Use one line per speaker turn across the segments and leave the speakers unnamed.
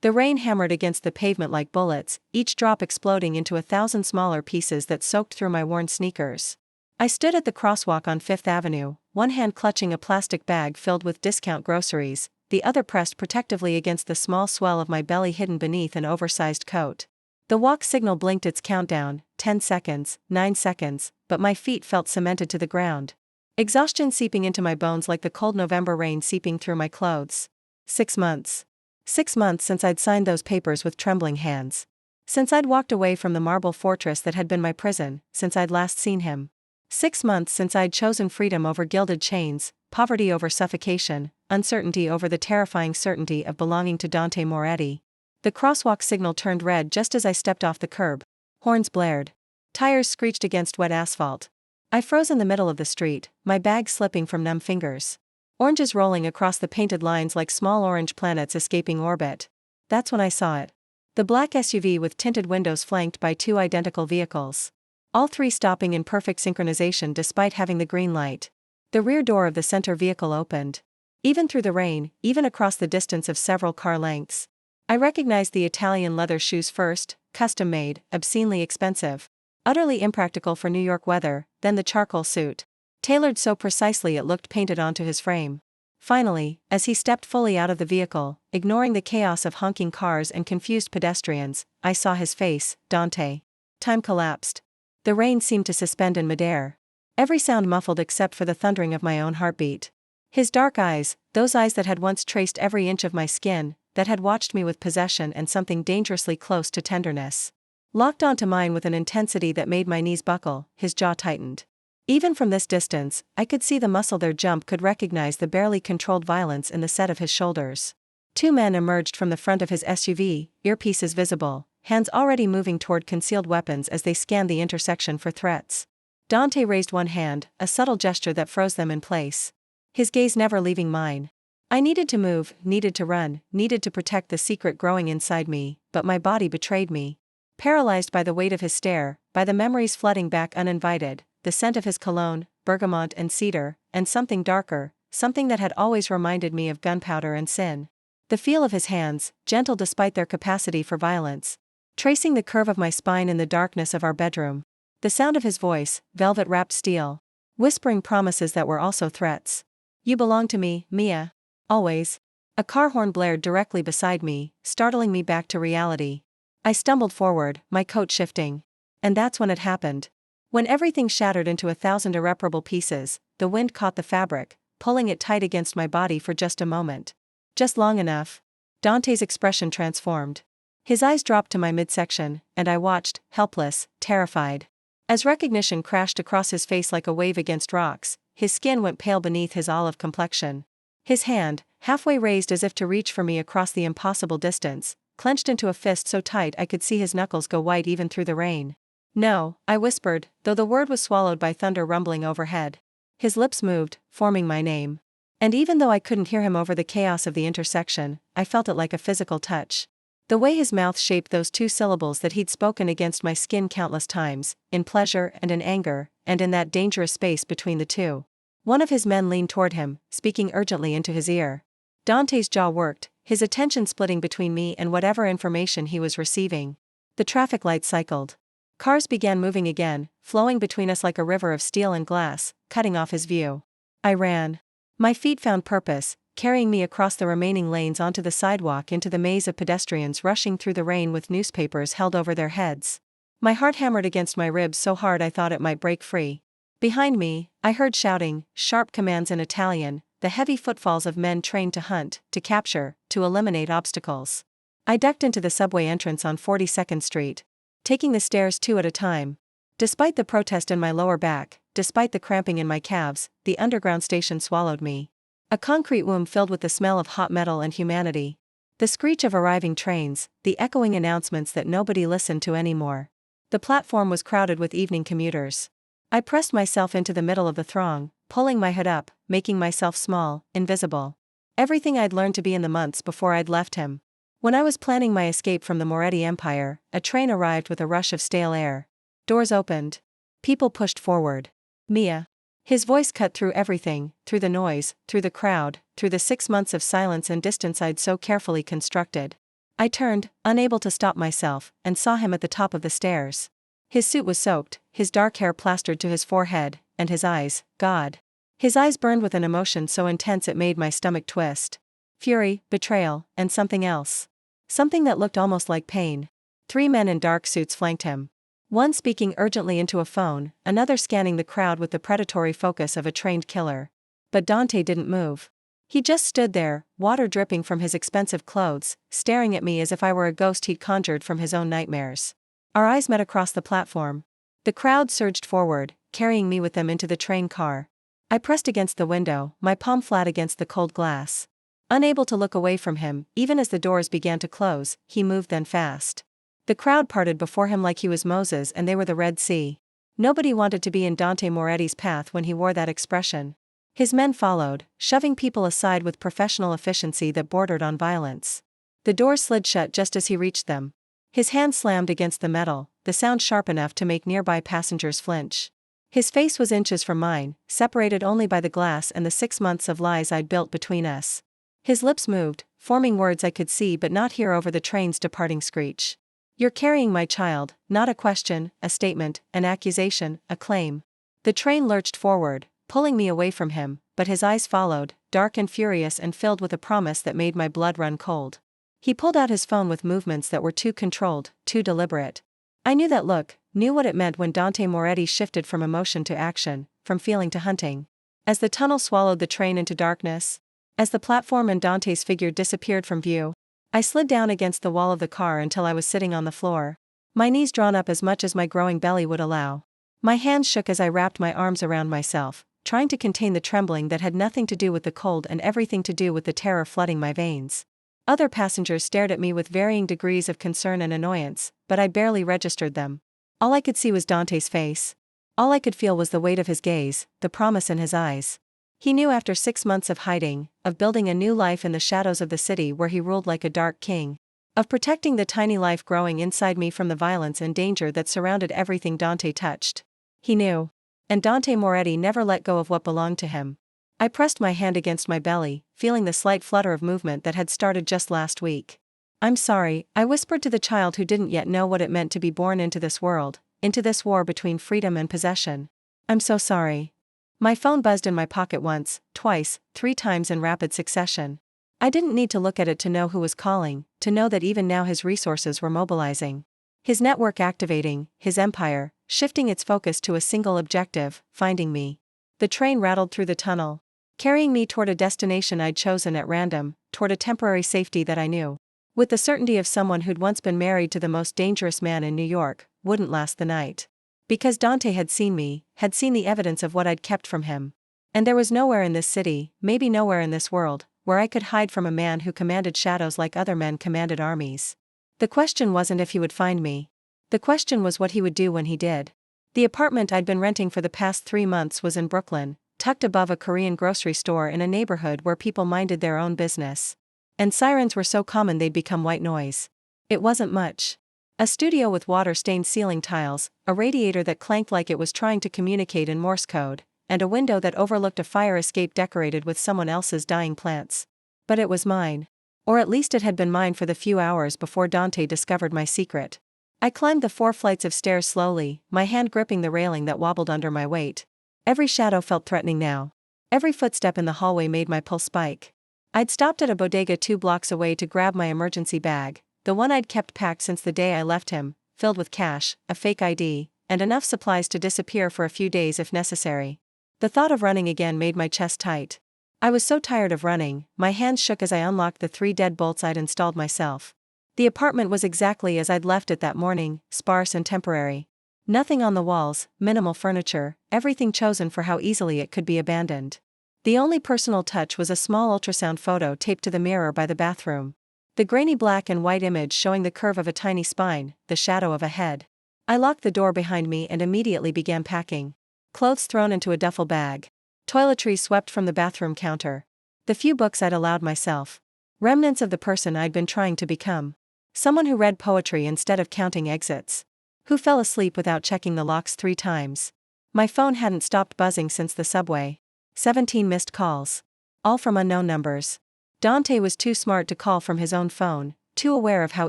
The rain hammered against the pavement like bullets, each drop exploding into 1,000 smaller pieces that soaked through my worn sneakers. I stood at the crosswalk on Fifth Avenue, one hand clutching a plastic bag filled with discount groceries, the other pressed protectively against the small swell of my belly hidden beneath an oversized coat. The walk signal blinked its countdown, 10 seconds, 9 seconds, but my feet felt cemented to the ground. Exhaustion seeping into my bones like the cold November rain seeping through my clothes. 6 months. 6 months since I'd signed those papers with trembling hands. Since I'd walked away from the marble fortress that had been my prison, since I'd last seen him. 6 months since I'd chosen freedom over gilded chains, poverty over suffocation, uncertainty over the terrifying certainty of belonging to Dante Moretti. The crosswalk signal turned red just as I stepped off the curb. Horns blared. Tires screeched against wet asphalt. I froze in the middle of the street, my bag slipping from numb fingers. Oranges rolling across the painted lines like small orange planets escaping orbit. That's when I saw it. The black SUV with tinted windows flanked by 2 identical vehicles. All 3 stopping in perfect synchronization despite having the green light. The rear door of the center vehicle opened. Even through the rain, even across the distance of several car lengths. I recognized the Italian leather shoes first, custom-made, obscenely expensive. Utterly impractical for New York weather, then the charcoal suit. Tailored so precisely it looked painted onto his frame. Finally, as he stepped fully out of the vehicle, ignoring the chaos of honking cars and confused pedestrians, I saw his face, Dante. Time collapsed. The rain seemed to suspend in midair. Every sound muffled except for the thundering of my own heartbeat. His dark eyes, those eyes that had once traced every inch of my skin, that had watched me with possession and something dangerously close to tenderness. Locked onto mine with an intensity that made my knees buckle, his jaw tightened. Even from this distance, I could see the muscle their jump could recognize the barely controlled violence in the set of his shoulders. 2 men emerged from the front of his SUV, earpieces visible, hands already moving toward concealed weapons as they scanned the intersection for threats. Dante raised one hand, a subtle gesture that froze them in place. His gaze never leaving mine. I needed to move, needed to run, needed to protect the secret growing inside me, but my body betrayed me. Paralyzed by the weight of his stare, by the memories flooding back uninvited, the scent of his cologne, bergamot and cedar, and something darker, something that had always reminded me of gunpowder and sin. The feel of his hands, gentle despite their capacity for violence. Tracing the curve of my spine in the darkness of our bedroom. The sound of his voice, velvet-wrapped steel. Whispering promises that were also threats. You belong to me, Mia. Always. A car horn blared directly beside me, startling me back to reality. I stumbled forward, my coat shifting. And that's when it happened. When everything shattered into 1,000 irreparable pieces, the wind caught the fabric, pulling it tight against my body for just a moment. Just long enough. Dante's expression transformed. His eyes dropped to my midsection, and I watched, helpless, terrified. As recognition crashed across his face like a wave against rocks, his skin went pale beneath his olive complexion. His hand, halfway raised as if to reach for me across the impossible distance, clenched into a fist so tight I could see his knuckles go white even through the rain. No, I whispered, though the word was swallowed by thunder rumbling overhead. His lips moved, forming my name. And even though I couldn't hear him over the chaos of the intersection, I felt it like a physical touch. The way his mouth shaped those 2 syllables that he'd spoken against my skin countless times, in pleasure and in anger, and in that dangerous space between the 2. One of his men leaned toward him, speaking urgently into his ear. Dante's jaw worked, his attention splitting between me and whatever information he was receiving. The traffic lights cycled. Cars began moving again, flowing between us like a river of steel and glass, cutting off his view. I ran. My feet found purpose, carrying me across the remaining lanes onto the sidewalk into the maze of pedestrians rushing through the rain with newspapers held over their heads. My heart hammered against my ribs so hard I thought it might break free. Behind me, I heard shouting, sharp commands in Italian, the heavy footfalls of men trained to hunt, to capture, to eliminate obstacles. I ducked into the subway entrance on 42nd Street. Taking the stairs 2 at a time. Despite the protest in my lower back, despite the cramping in my calves, the underground station swallowed me. A concrete womb filled with the smell of hot metal and humanity. The screech of arriving trains, the echoing announcements that nobody listened to anymore. The platform was crowded with evening commuters. I pressed myself into the middle of the throng, pulling my hood up, making myself small, invisible. Everything I'd learned to be in the months before I'd left him. When I was planning my escape from the Moretti Empire, a train arrived with a rush of stale air. Doors opened. People pushed forward. Mia. His voice cut through everything, through the noise, through the crowd, through the 6 months of silence and distance I'd so carefully constructed. I turned, unable to stop myself, and saw him at the top of the stairs. His suit was soaked, his dark hair plastered to his forehead, and his eyes, God. His eyes burned with an emotion so intense it made my stomach twist. Fury, betrayal, and something else. Something that looked almost like pain. 3 men in dark suits flanked him. One speaking urgently into a phone, another scanning the crowd with the predatory focus of a trained killer. But Dante didn't move. He just stood there, water dripping from his expensive clothes, staring at me as if I were a ghost he'd conjured from his own nightmares. Our eyes met across the platform. The crowd surged forward, carrying me with them into the train car. I pressed against the window, my palm flat against the cold glass. Unable to look away from him, even as the doors began to close, he moved then fast. The crowd parted before him like he was Moses and they were the Red Sea. Nobody wanted to be in Dante Moretti's path when he wore that expression. His men followed, shoving people aside with professional efficiency that bordered on violence. The doors slid shut just as he reached them. His hand slammed against the metal, the sound sharp enough to make nearby passengers flinch. His face was inches from mine, separated only by the glass and the 6 months of lies I'd built between us. His lips moved, forming words I could see but not hear over the train's departing screech. You're carrying my child, not a question, a statement, an accusation, a claim. The train lurched forward, pulling me away from him, but his eyes followed, dark and furious and filled with a promise that made my blood run cold. He pulled out his phone with movements that were too controlled, too deliberate. I knew that look, knew what it meant when Dante Moretti shifted from emotion to action, from feeling to hunting. As the tunnel swallowed the train into darkness, as the platform and Dante's figure disappeared from view, I slid down against the wall of the car until I was sitting on the floor. My knees drawn up as much as my growing belly would allow. My hands shook as I wrapped my arms around myself, trying to contain the trembling that had nothing to do with the cold and everything to do with the terror flooding my veins. Other passengers stared at me with varying degrees of concern and annoyance, but I barely registered them. All I could see was Dante's face. All I could feel was the weight of his gaze, the promise in his eyes. He knew after 6 months of hiding, of building a new life in the shadows of the city where he ruled like a dark king, of protecting the tiny life growing inside me from the violence and danger that surrounded everything Dante touched. He knew. And Dante Moretti never let go of what belonged to him. I pressed my hand against my belly, feeling the slight flutter of movement that had started just last week. I'm sorry, I whispered to the child who didn't yet know what it meant to be born into this world, into this war between freedom and possession. I'm so sorry. My phone buzzed in my pocket once, twice, 3 times in rapid succession. I didn't need to look at it to know who was calling, to know that even now his resources were mobilizing. His network activating, his empire, shifting its focus to a single objective, finding me. The train rattled through the tunnel, carrying me toward a destination I'd chosen at random, toward a temporary safety that I knew, with the certainty of someone who'd once been married to the most dangerous man in New York, wouldn't last the night. Because Dante had seen me, had seen the evidence of what I'd kept from him. And there was nowhere in this city, maybe nowhere in this world, where I could hide from a man who commanded shadows like other men commanded armies. The question wasn't if he would find me. The question was what he would do when he did. The apartment I'd been renting for the past 3 months was in Brooklyn, tucked above a Korean grocery store in a neighborhood where people minded their own business. And sirens were so common they'd become white noise. It wasn't much. A studio with water-stained ceiling tiles, a radiator that clanked like it was trying to communicate in Morse code, and a window that overlooked a fire escape decorated with someone else's dying plants. But it was mine. Or at least it had been mine for the few hours before Dante discovered my secret. I climbed the 4 flights of stairs slowly, my hand gripping the railing that wobbled under my weight. Every shadow felt threatening now. Every footstep in the hallway made my pulse spike. I'd stopped at a bodega 2 blocks away to grab my emergency bag, the one I'd kept packed since the day I left him, filled with cash, a fake ID, and enough supplies to disappear for a few days if necessary. The thought of running again made my chest tight. I was so tired of running, my hands shook as I unlocked the 3 deadbolts I'd installed myself. The apartment was exactly as I'd left it that morning, sparse and temporary. Nothing on the walls, minimal furniture, everything chosen for how easily it could be abandoned. The only personal touch was a small ultrasound photo taped to the mirror by the bathroom. The grainy black and white image showing the curve of a tiny spine, the shadow of a head. I locked the door behind me and immediately began packing. Clothes thrown into a duffel bag. Toiletries swept from the bathroom counter. The few books I'd allowed myself. Remnants of the person I'd been trying to become. Someone who read poetry instead of counting exits. Who fell asleep without checking the locks 3 times. My phone hadn't stopped buzzing since the subway. 17 missed calls. All from unknown numbers. Dante was too smart to call from his own phone, too aware of how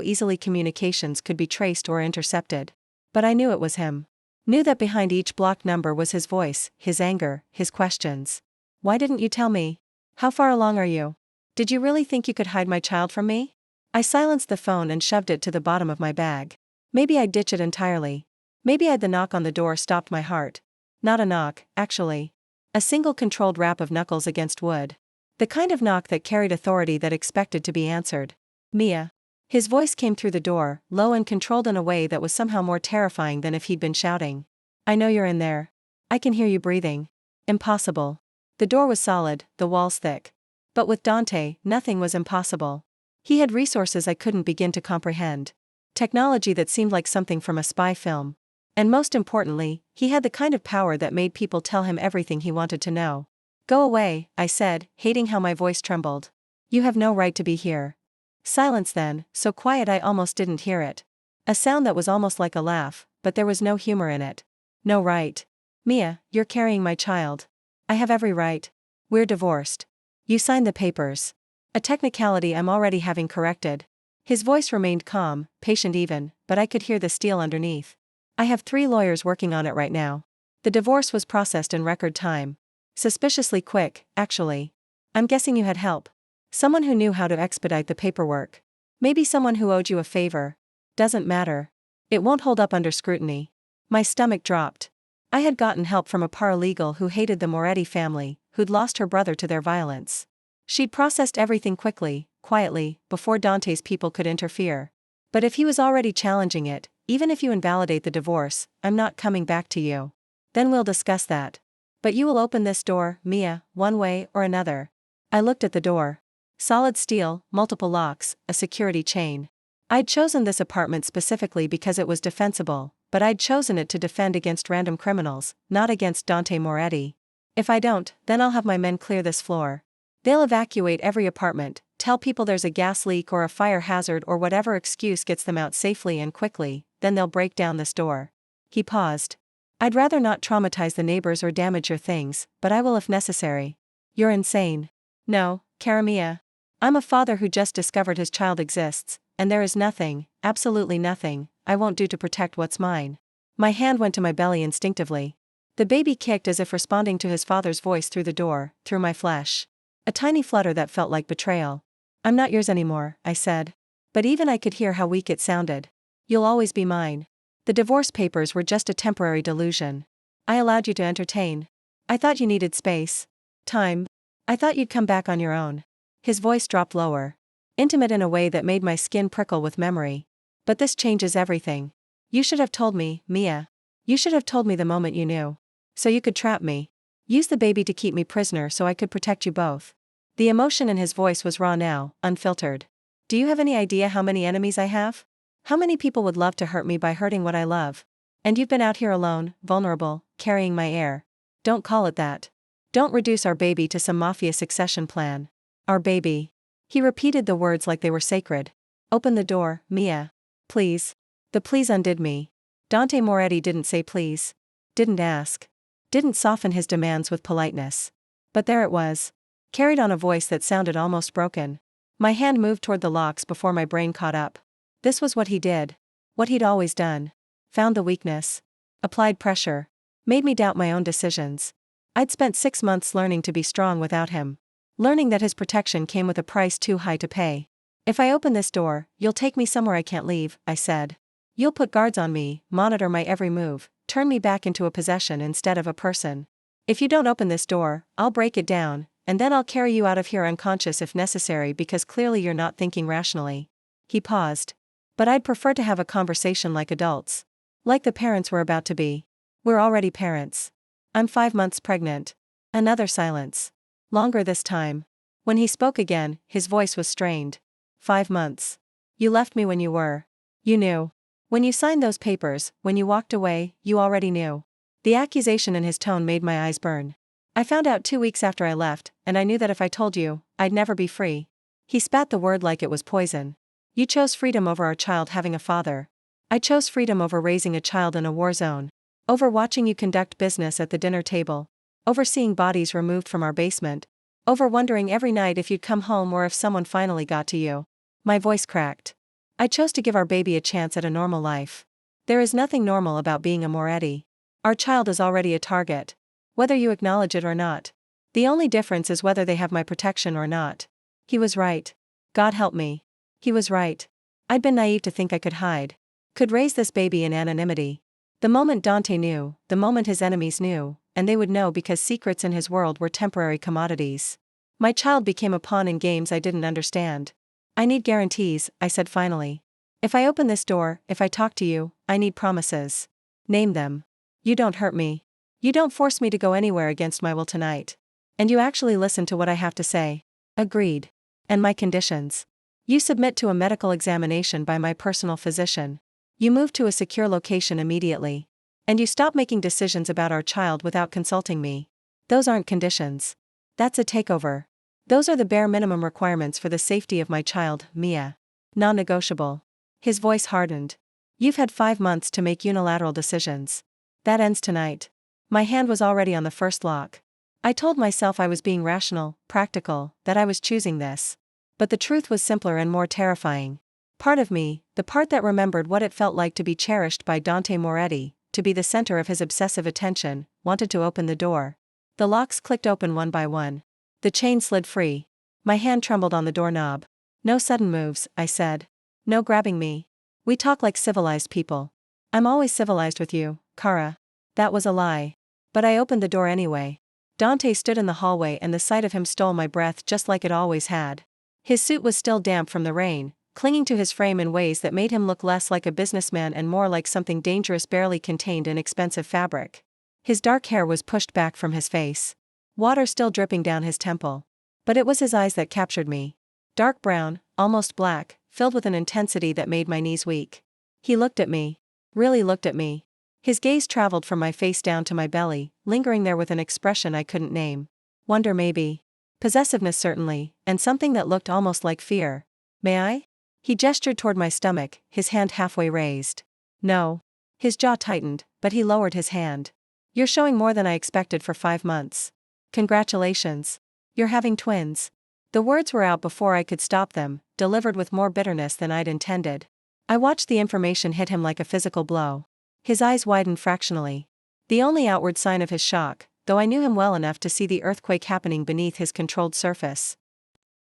easily communications could be traced or intercepted. But I knew it was him. Knew that behind each blocked number was his voice, his anger, his questions. Why didn't you tell me? How far along are you? Did you really think you could hide my child from me? I silenced the phone and shoved it to the bottom of my bag. Maybe I'd ditch it entirely. Maybe the knock on the door stopped my heart. Not a knock, actually. A single controlled rap of knuckles against wood. The kind of knock that carried authority that expected to be answered. Mia. His voice came through the door, low and controlled in a way that was somehow more terrifying than if he'd been shouting. I know you're in there. I can hear you breathing. Impossible. The door was solid, the walls thick. But with Dante, nothing was impossible. He had resources I couldn't begin to comprehend. Technology that seemed like something from a spy film. And most importantly, he had the kind of power that made people tell him everything he wanted to know. Go away, I said, hating how my voice trembled. You have no right to be here. Silence then, so quiet I almost didn't hear it. A sound that was almost like a laugh, but there was no humor in it. No right. Mia, you're carrying my child. I have every right. We're divorced. You signed the papers. A technicality I'm already having corrected. His voice remained calm, patient even, but I could hear the steel underneath. I have 3 lawyers working on it right now. The divorce was processed in record time. Suspiciously quick, actually. I'm guessing you had help. Someone who knew how to expedite the paperwork. Maybe someone who owed you a favor. Doesn't matter. It won't hold up under scrutiny. My stomach dropped. I had gotten help from a paralegal who hated the Moretti family, who'd lost her brother to their violence. She'd processed everything quickly, quietly, before Dante's people could interfere. But if he was already challenging it, even if you invalidate the divorce, I'm not coming back to you. Then we'll discuss that. But you will open this door, Mia, one way or another. I looked at the door. Solid steel, multiple locks, a security chain. I'd chosen this apartment specifically because it was defensible, but I'd chosen it to defend against random criminals, not against Dante Moretti. If I don't, then I'll have my men clear this floor. They'll evacuate every apartment, tell people there's a gas leak or a fire hazard or whatever excuse gets them out safely and quickly, then they'll break down this door. He paused. I'd rather not traumatize the neighbors or damage your things, but I will if necessary. You're insane. No, cara mia. I'm a father who just discovered his child exists, and there is nothing, absolutely nothing, I won't do to protect what's mine. My hand went to my belly instinctively. The baby kicked as if responding to his father's voice through the door, through my flesh. A tiny flutter that felt like betrayal. I'm not yours anymore, I said. But even I could hear how weak it sounded. You'll always be mine. The divorce papers were just a temporary delusion. I allowed you to entertain. I thought you needed space. Time. I thought you'd come back on your own. His voice dropped lower. Intimate in a way that made my skin prickle with memory. But this changes everything. You should have told me, Mia. You should have told me the moment you knew. So you could trap me. Use the baby to keep me prisoner so I could protect you both. The emotion in his voice was raw now, unfiltered. Do you have any idea how many enemies I have? How many people would love to hurt me by hurting what I love? And you've been out here alone, vulnerable, carrying my heir. Don't call it that. Don't reduce our baby to some mafia succession plan. Our baby. He repeated the words like they were sacred. Open the door, Mia. Please. The please undid me. Dante Moretti didn't say please. Didn't ask. Didn't soften his demands with politeness. But there it was. Carried on a voice that sounded almost broken. My hand moved toward the locks before my brain caught up. This was what he did. What he'd always done. Found the weakness. Applied pressure. Made me doubt my own decisions. I'd spent 6 months learning to be strong without him. Learning that his protection came with a price too high to pay. If I open this door, you'll take me somewhere I can't leave, I said. You'll put guards on me, monitor my every move, turn me back into a possession instead of a person. If you don't open this door, I'll break it down, and then I'll carry you out of here unconscious if necessary because clearly you're not thinking rationally. He paused. But I'd prefer to have a conversation like adults. Like the parents we're about to be. We're already parents. I'm 5 months pregnant. Another silence. Longer this time. When he spoke again, his voice was strained. 5 months. You left me when you were. You knew. When you signed those papers, when you walked away, you already knew. The accusation in his tone made my eyes burn. I found out 2 weeks after I left, and I knew that if I told you, I'd never be free. He spat the word like it was poison. You chose freedom over our child having a father. I chose freedom over raising a child in a war zone. Over watching you conduct business at the dinner table. Over seeing bodies removed from our basement. Over wondering every night if you'd come home or if someone finally got to you. My voice cracked. I chose to give our baby a chance at a normal life. There is nothing normal about being a Moretti. Our child is already a target. Whether you acknowledge it or not. The only difference is whether they have my protection or not. He was right. God help me. He was right. I'd been naive to think I could hide. Could raise this baby in anonymity. The moment Dante knew, the moment his enemies knew, and they would know because secrets in his world were temporary commodities. My child became a pawn in games I didn't understand. I need guarantees, I said finally. If I open this door, if I talk to you, I need promises. Name them. You don't hurt me. You don't force me to go anywhere against my will tonight. And you actually listen to what I have to say. Agreed. And my conditions. You submit to a medical examination by my personal physician. You move to a secure location immediately. And you stop making decisions about our child without consulting me. Those aren't conditions. That's a takeover. Those are the bare minimum requirements for the safety of my child, Mia. Non-negotiable. His voice hardened. You've had 5 months to make unilateral decisions. That ends tonight. My hand was already on the first lock. I told myself I was being rational, practical, that I was choosing this. But the truth was simpler and more terrifying. Part of me, the part that remembered what it felt like to be cherished by Dante Moretti, to be the center of his obsessive attention, wanted to open the door. The locks clicked open one by one. The chain slid free. My hand trembled on the doorknob. No sudden moves, I said. No grabbing me. We talk like civilized people. I'm always civilized with you, Kara. That was a lie. But I opened the door anyway. Dante stood in the hallway and the sight of him stole my breath just like it always had. His suit was still damp from the rain, clinging to his frame in ways that made him look less like a businessman and more like something dangerous barely contained in expensive fabric. His dark hair was pushed back from his face. Water still dripping down his temple. But it was his eyes that captured me. Dark brown, almost black, filled with an intensity that made my knees weak. He looked at me. Really looked at me. His gaze traveled from my face down to my belly, lingering there with an expression I couldn't name. Wonder maybe. Possessiveness certainly, and something that looked almost like fear. May I? He gestured toward my stomach, his hand halfway raised. No. His jaw tightened, but he lowered his hand. You're showing more than I expected for 5 months. Congratulations. You're having twins. The words were out before I could stop them, delivered with more bitterness than I'd intended. I watched the information hit him like a physical blow. His eyes widened fractionally. The only outward sign of his shock, though I knew him well enough to see the earthquake happening beneath his controlled surface.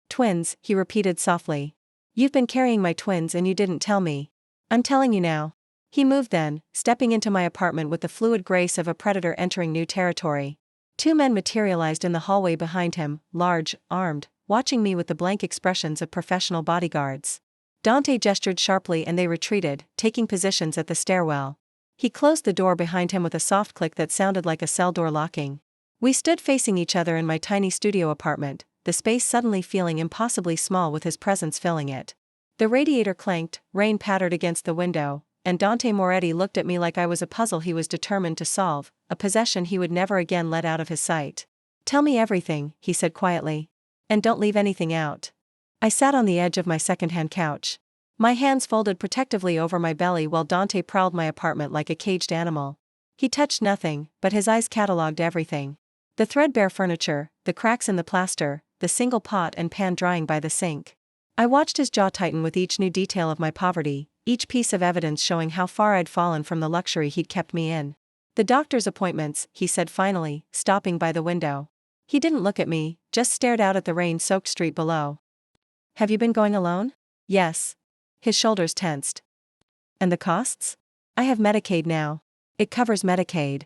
Twins, he repeated softly. You've been carrying my twins and you didn't tell me. I'm telling you now. He moved then, stepping into my apartment with the fluid grace of a predator entering new territory. 2 men materialized in the hallway behind him, large, armed, watching me with the blank expressions of professional bodyguards. Dante gestured sharply and they retreated, taking positions at the stairwell. He closed the door behind him with a soft click that sounded like a cell door locking. We stood facing each other in my tiny studio apartment, the space suddenly feeling impossibly small with his presence filling it. The radiator clanked, rain pattered against the window, and Dante Moretti looked at me like I was a puzzle he was determined to solve, a possession he would never again let out of his sight. Tell me everything, he said quietly. And don't leave anything out. I sat on the edge of my second-hand couch. My hands folded protectively over my belly while Dante prowled my apartment like a caged animal. He touched nothing, but his eyes catalogued everything. The threadbare furniture, the cracks in the plaster, the single pot and pan drying by the sink. I watched his jaw tighten with each new detail of my poverty, each piece of evidence showing how far I'd fallen from the luxury he'd kept me in. The doctor's appointments, he said finally, stopping by the window. He didn't look at me, just stared out at the rain-soaked street below. Have you been going alone? Yes. His shoulders tensed. And the costs? I have Medicaid now. It covers Medicaid.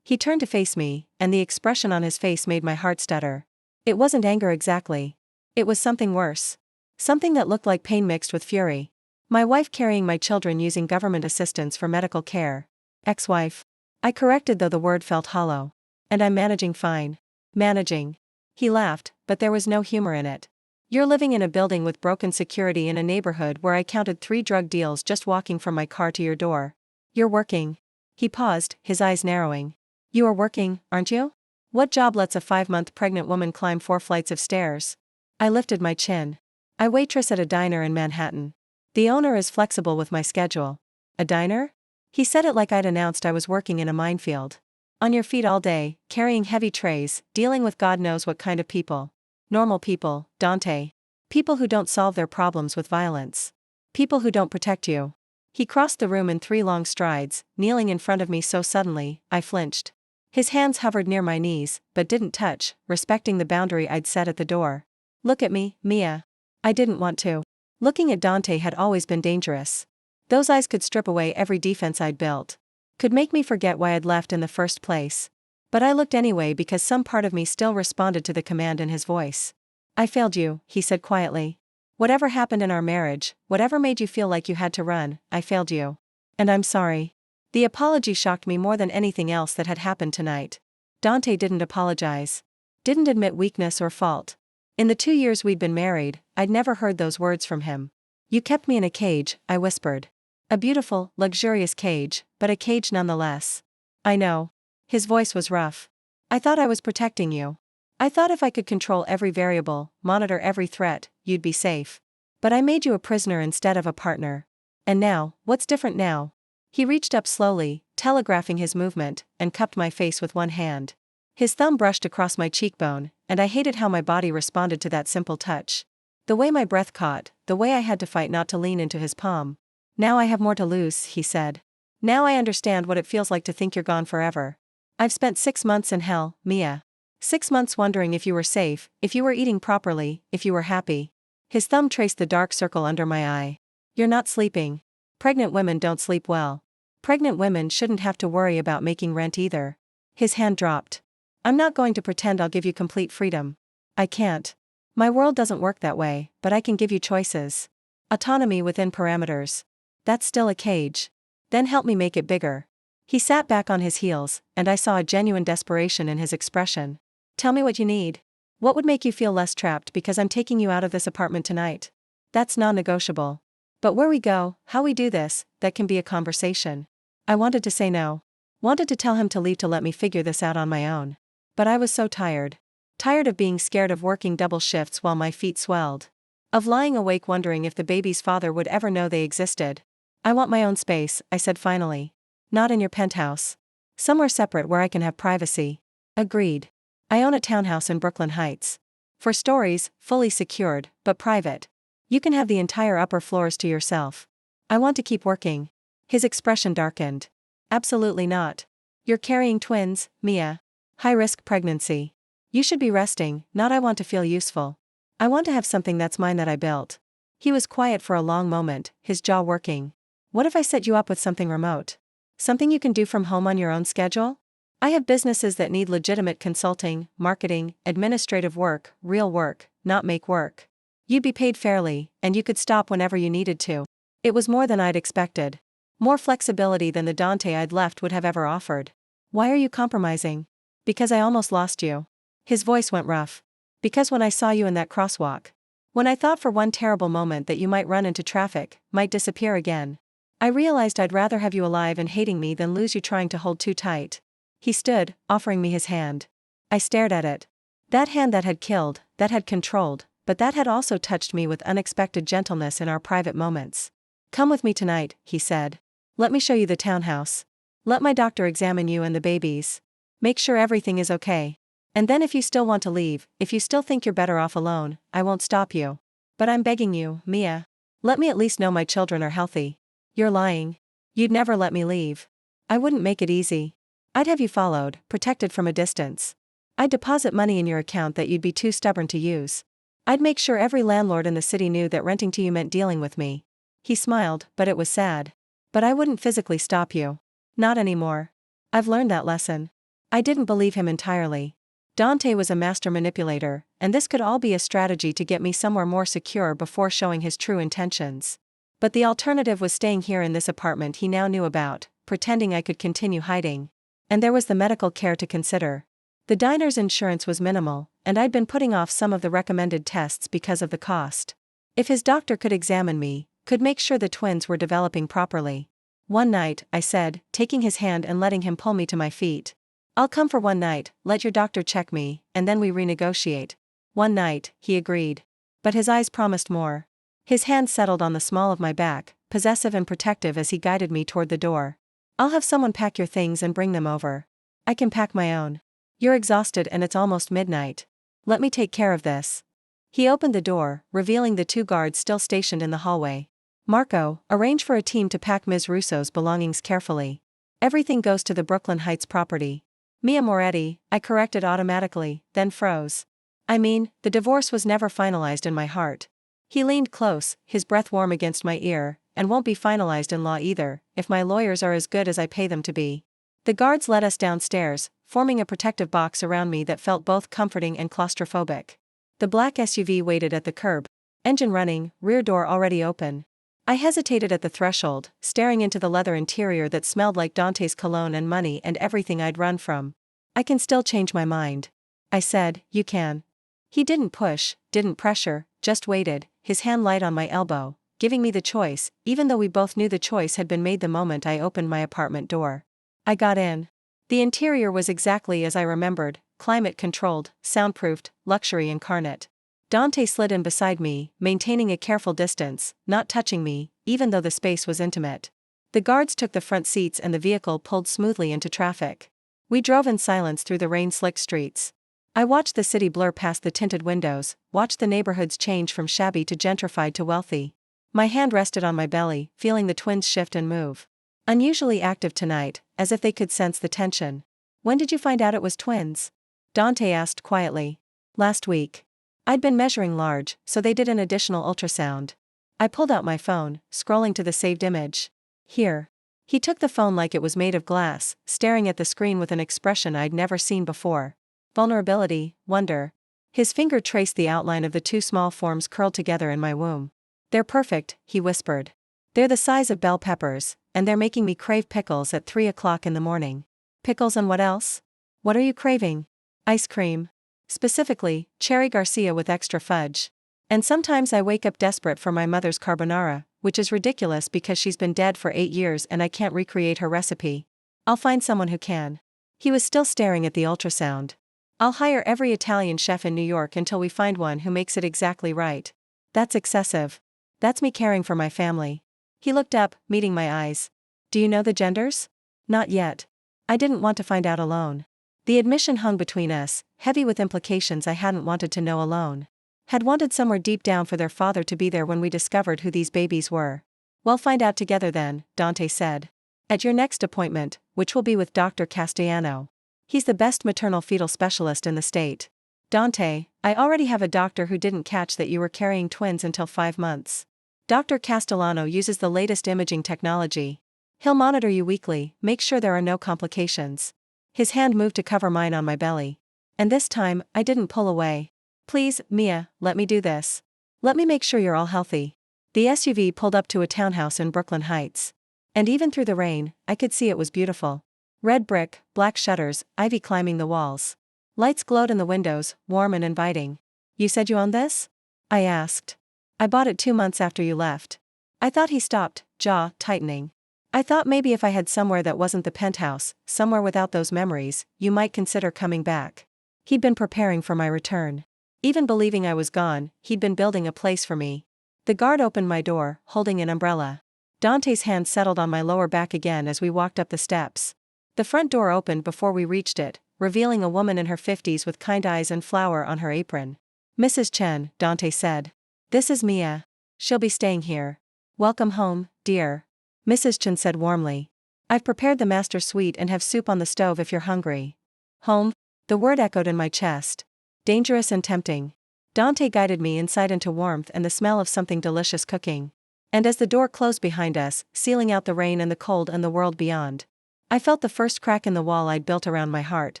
He turned to face me, and the expression on his face made my heart stutter. It wasn't anger exactly. It was something worse. Something that looked like pain mixed with fury. My wife carrying my children using government assistance for medical care. Ex-wife. I corrected though the word felt hollow. And I'm managing fine. Managing. He laughed, but there was no humor in it. You're living in a building with broken security in a neighborhood where I counted 3 drug deals just walking from my car to your door. You're working. He paused, his eyes narrowing. You are working, aren't you? What job lets a 5-month pregnant woman climb 4 flights of stairs? I lifted my chin. I waitress at a diner in Manhattan. The owner is flexible with my schedule. A diner? He said it like I'd announced I was working in a minefield. On your feet all day, carrying heavy trays, dealing with God knows what kind of people. Normal people, Dante. People who don't solve their problems with violence. People who don't protect you. He crossed the room in 3 long strides, kneeling in front of me so suddenly, I flinched. His hands hovered near my knees, but didn't touch, respecting the boundary I'd set at the door. Look at me, Mia. I didn't want to. Looking at Dante had always been dangerous. Those eyes could strip away every defense I'd built. Could make me forget why I'd left in the first place. But I looked anyway because some part of me still responded to the command in his voice. I failed you, he said quietly. Whatever happened in our marriage, whatever made you feel like you had to run, I failed you. And I'm sorry. The apology shocked me more than anything else that had happened tonight. Dante didn't apologize. Didn't admit weakness or fault. In the 2 years we'd been married, I'd never heard those words from him. You kept me in a cage, I whispered. A beautiful, luxurious cage, but a cage nonetheless. I know. His voice was rough. I thought I was protecting you. I thought if I could control every variable, monitor every threat, you'd be safe. But I made you a prisoner instead of a partner. And now, what's different now? He reached up slowly, telegraphing his movement, and cupped my face with one hand. His thumb brushed across my cheekbone, and I hated how my body responded to that simple touch. The way my breath caught, the way I had to fight not to lean into his palm. Now I have more to lose, he said. Now I understand what it feels like to think you're gone forever. I've spent 6 months in hell, Mia. 6 months wondering if you were safe, if you were eating properly, if you were happy. His thumb traced the dark circle under my eye. You're not sleeping. Pregnant women don't sleep well. Pregnant women shouldn't have to worry about making rent either. His hand dropped. I'm not going to pretend I'll give you complete freedom. I can't. My world doesn't work that way, but I can give you choices. Autonomy within parameters. That's still a cage. Then help me make it bigger. He sat back on his heels, and I saw a genuine desperation in his expression. Tell me what you need. What would make you feel less trapped because I'm taking you out of this apartment tonight? That's non-negotiable. But where we go, how we do this, that can be a conversation. I wanted to say no. Wanted to tell him to leave to let me figure this out on my own. But I was so tired. Tired of being scared of working double shifts while my feet swelled. Of lying awake wondering if the baby's father would ever know they existed. I want my own space, I said finally. Not in your penthouse. Somewhere separate where I can have privacy. Agreed. I own a townhouse in Brooklyn Heights. 4 stories, fully secured, but private. You can have the entire upper floors to yourself. I want to keep working. His expression darkened. Absolutely not. You're carrying twins, Mia. High-risk pregnancy. You should be resting, not I want to feel useful. I want to have something that's mine that I built. He was quiet for a long moment, his jaw working. What if I set you up with something remote? Something you can do from home on your own schedule? I have businesses that need legitimate consulting, marketing, administrative work, real work, not make work. You'd be paid fairly, and you could stop whenever you needed to. It was more than I'd expected. More flexibility than the Dante I'd left would have ever offered. Why are you compromising? Because I almost lost you. His voice went rough. Because when I saw you in that crosswalk. When I thought for one terrible moment that you might run into traffic, might disappear again. I realized I'd rather have you alive and hating me than lose you trying to hold too tight. He stood, offering me his hand. I stared at it. That hand that had killed, that had controlled, but that had also touched me with unexpected gentleness in our private moments. Come with me tonight, he said. Let me show you the townhouse. Let my doctor examine you and the babies. Make sure everything is okay. And then if you still want to leave, if you still think you're better off alone, I won't stop you. But I'm begging you, Mia. Let me at least know my children are healthy. You're lying. You'd never let me leave. I wouldn't make it easy. I'd have you followed, protected from a distance. I'd deposit money in your account that you'd be too stubborn to use. I'd make sure every landlord in the city knew that renting to you meant dealing with me. He smiled, but it was sad. But I wouldn't physically stop you. Not anymore. I've learned that lesson. I didn't believe him entirely. Dante was a master manipulator, and this could all be a strategy to get me somewhere more secure before showing his true intentions. But the alternative was staying here in this apartment he now knew about, pretending I could continue hiding. And there was the medical care to consider. The diner's insurance was minimal, and I'd been putting off some of the recommended tests because of the cost. If his doctor could examine me, could make sure the twins were developing properly. One night, I said, taking his hand and letting him pull me to my feet. I'll come for one night, let your doctor check me, and then we renegotiate. One night, he agreed. But his eyes promised more. His hand settled on the small of my back, possessive and protective as he guided me toward the door. I'll have someone pack your things and bring them over. I can pack my own. You're exhausted and it's almost midnight. Let me take care of this. He opened the door, revealing the 2 guards still stationed in the hallway. Marco, arrange for a team to pack Ms. Russo's belongings carefully. Everything goes to the Brooklyn Heights property. Mia Moretti, I corrected automatically, then froze. I mean, the divorce was never finalized in my heart. He leaned close, his breath warm against my ear, and won't be finalized in law either, if my lawyers are as good as I pay them to be. The guards led us downstairs, forming a protective box around me that felt both comforting and claustrophobic. The black SUV waited at the curb, engine running, rear door already open. I hesitated at the threshold, staring into the leather interior that smelled like Dante's cologne and money and everything I'd run from. I can still change my mind. I said, you can. He didn't push, didn't pressure, just waited, his hand light on my elbow, giving me the choice, even though we both knew the choice had been made the moment I opened my apartment door. I got in. The interior was exactly as I remembered, climate-controlled, soundproofed, luxury incarnate. Dante slid in beside me, maintaining a careful distance, not touching me, even though the space was intimate. The guards took the front seats and the vehicle pulled smoothly into traffic. We drove in silence through the rain-slicked streets. I watched the city blur past the tinted windows, watched the neighborhoods change from shabby to gentrified to wealthy. My hand rested on my belly, feeling the twins shift and move. Unusually active tonight, as if they could sense the tension. When did you find out it was twins? Dante asked quietly. Last week. I'd been measuring large, so they did an additional ultrasound. I pulled out my phone, scrolling to the saved image. Here. He took the phone like it was made of glass, staring at the screen with an expression I'd never seen before. Vulnerability, wonder. His finger traced the outline of the 2 small forms curled together in my womb. They're perfect, he whispered. They're the size of bell peppers, and they're making me crave pickles at 3 o'clock in the morning. Pickles and what else? What are you craving? Ice cream. Specifically, cherry Garcia with extra fudge. And sometimes I wake up desperate for my mother's carbonara, which is ridiculous because she's been dead for 8 years and I can't recreate her recipe. I'll find someone who can. He was still staring at the ultrasound. I'll hire every Italian chef in New York until we find one who makes it exactly right. That's excessive. That's me caring for my family. He looked up, meeting my eyes. Do you know the genders? Not yet. I didn't want to find out alone. The admission hung between us, heavy with implications I hadn't wanted to know alone. Had wanted somewhere deep down for their father to be there when we discovered who these babies were. We'll find out together then, Dante said. At your next appointment, which will be with Dr. Castellano. He's the best maternal fetal specialist in the state. Dante, I already have a doctor who didn't catch that you were carrying twins until 5 months. Dr. Castellano uses the latest imaging technology. He'll monitor you weekly, make sure there are no complications. His hand moved to cover mine on my belly. And this time, I didn't pull away. Please, Mia, let me do this. Let me make sure you're all healthy. The SUV pulled up to a townhouse in Brooklyn Heights. And even through the rain, I could see it was beautiful. Red brick, black shutters, ivy climbing the walls. Lights glowed in the windows, warm and inviting. You said you owned this? I asked. I bought it 2 months after you left. I thought he stopped, jaw tightening. I thought maybe if I had somewhere that wasn't the penthouse, somewhere without those memories, you might consider coming back. He'd been preparing for my return. Even believing I was gone, he'd been building a place for me. The guard opened my door, holding an umbrella. Dante's hand settled on my lower back again as we walked up the steps. The front door opened before we reached it, revealing a woman in her 50s with kind eyes and flour on her apron. Mrs. Chen, Dante said. This is Mia. She'll be staying here. Welcome home, dear. Mrs. Chen said warmly. I've prepared the master suite and have soup on the stove if you're hungry. Home? The word echoed in my chest. Dangerous and tempting. Dante guided me inside into warmth and the smell of something delicious cooking. And as the door closed behind us, sealing out the rain and the cold and the world beyond, I felt the first crack in the wall I'd built around my heart.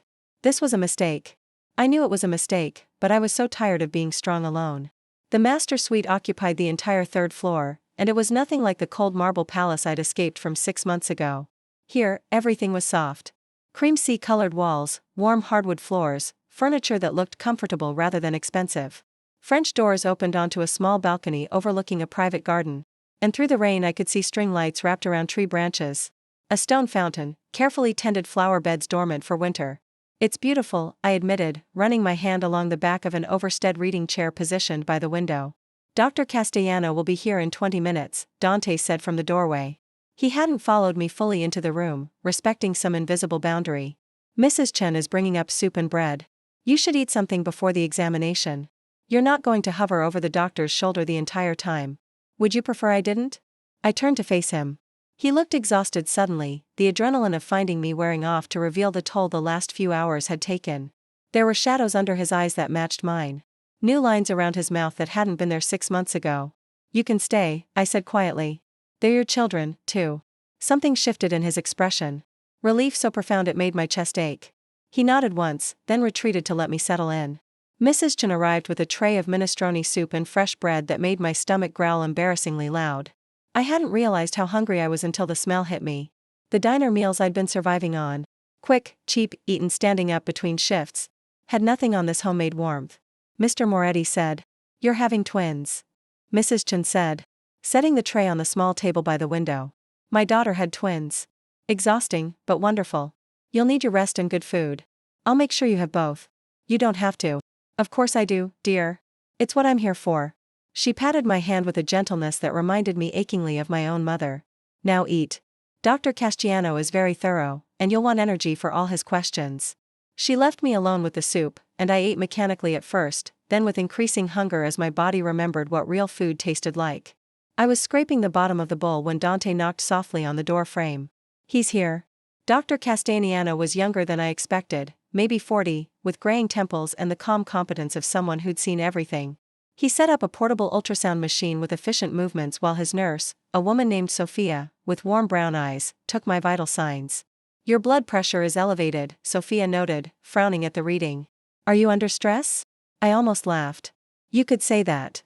This was a mistake. I knew it was a mistake, but I was so tired of being strong alone. The master suite occupied the entire 3rd floor, and it was nothing like the cold marble palace I'd escaped from 6 months ago. Here, everything was soft. Cream sea-colored walls, warm hardwood floors, furniture that looked comfortable rather than expensive. French doors opened onto a small balcony overlooking a private garden, and through the rain I could see string lights wrapped around tree branches. A stone fountain, carefully tended flower beds dormant for winter. It's beautiful, I admitted, running my hand along the back of an overstead reading chair positioned by the window. Dr. Castellano will be here in 20 minutes, Dante said from the doorway. He hadn't followed me fully into the room, respecting some invisible boundary. Mrs. Chen is bringing up soup and bread. You should eat something before the examination. You're not going to hover over the doctor's shoulder the entire time. Would you prefer I didn't? I turned to face him. He looked exhausted suddenly, the adrenaline of finding me wearing off to reveal the toll the last few hours had taken. There were shadows under his eyes that matched mine. New lines around his mouth that hadn't been there 6 months ago. You can stay, I said quietly. They're your children, too. Something shifted in his expression. Relief so profound it made my chest ache. He nodded once, then retreated to let me settle in. Mrs. Chen arrived with a tray of minestrone soup and fresh bread that made my stomach growl embarrassingly loud. I hadn't realized how hungry I was until the smell hit me. The diner meals I'd been surviving on, quick, cheap, eaten standing up between shifts, had nothing on this homemade warmth. Mr. Moretti said, "You're having twins." Mrs. Chen said, setting the tray on the small table by the window. My daughter had twins. Exhausting, but wonderful. You'll need your rest and good food. I'll make sure you have both. You don't have to. Of course I do, dear. It's what I'm here for. She patted my hand with a gentleness that reminded me achingly of my own mother. Now eat. Dr. Castellano is very thorough, and you'll want energy for all his questions. She left me alone with the soup, and I ate mechanically at first, then with increasing hunger as my body remembered what real food tasted like. I was scraping the bottom of the bowl when Dante knocked softly on the door frame. He's here. Dr. Castellano was younger than I expected, maybe 40, with graying temples and the calm competence of someone who'd seen everything. He set up a portable ultrasound machine with efficient movements while his nurse, a woman named Sophia, with warm brown eyes, took my vital signs. Your blood pressure is elevated, Sophia noted, frowning at the reading. Are you under stress? I almost laughed. You could say that.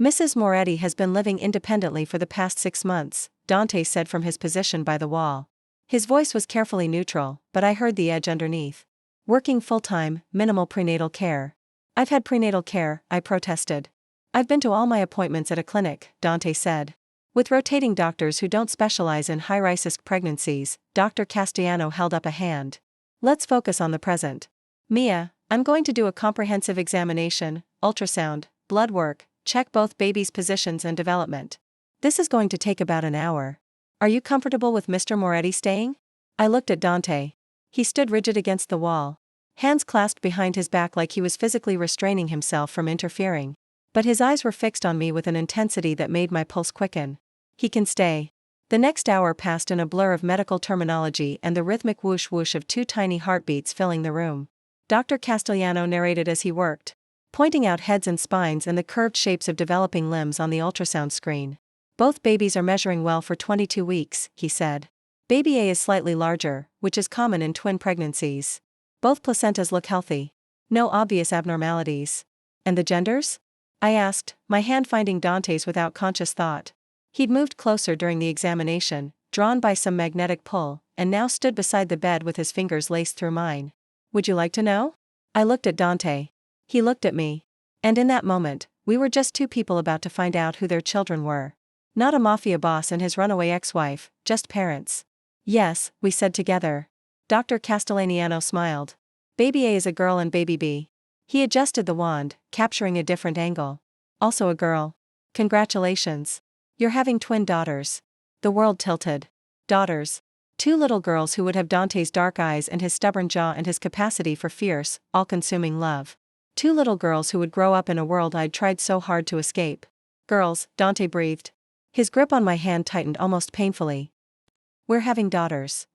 Mrs. Moretti has been living independently for the past 6 months, Dante said from his position by the wall. His voice was carefully neutral, but I heard the edge underneath. Working full-time, minimal prenatal care. I've had prenatal care, I protested. I've been to all my appointments at a clinic, Dante said. With rotating doctors who don't specialize in high-risk pregnancies, Dr. Castellano held up a hand. Let's focus on the present. Mia, I'm going to do a comprehensive examination, ultrasound, blood work, check both babies' positions and development. This is going to take about an hour. Are you comfortable with Mr. Moretti staying? I looked at Dante. He stood rigid against the wall, hands clasped behind his back like he was physically restraining himself from interfering. But his eyes were fixed on me with an intensity that made my pulse quicken. He can stay. The next hour passed in a blur of medical terminology and the rhythmic whoosh-whoosh of 2 tiny heartbeats filling the room. Dr. Castellano narrated as he worked, pointing out heads and spines and the curved shapes of developing limbs on the ultrasound screen. Both babies are measuring well for 22 weeks, he said. Baby A is slightly larger, which is common in twin pregnancies. Both placentas look healthy. No obvious abnormalities. And the genders? I asked, my hand finding Dante's without conscious thought. He'd moved closer during the examination, drawn by some magnetic pull, and now stood beside the bed with his fingers laced through mine. Would you like to know? I looked at Dante. He looked at me. And in that moment, we were just 2 people about to find out who their children were. Not a mafia boss and his runaway ex-wife, just parents. Yes, we said together. Dr. Castellano smiled. Baby A is a girl and baby B. He adjusted the wand, capturing a different angle. Also a girl. Congratulations. You're having twin daughters. The world tilted. Daughters. 2 little girls who would have Dante's dark eyes and his stubborn jaw and his capacity for fierce, all-consuming love. 2 little girls who would grow up in a world I'd tried so hard to escape. Girls, Dante breathed. His grip on my hand tightened almost painfully. We're having daughters.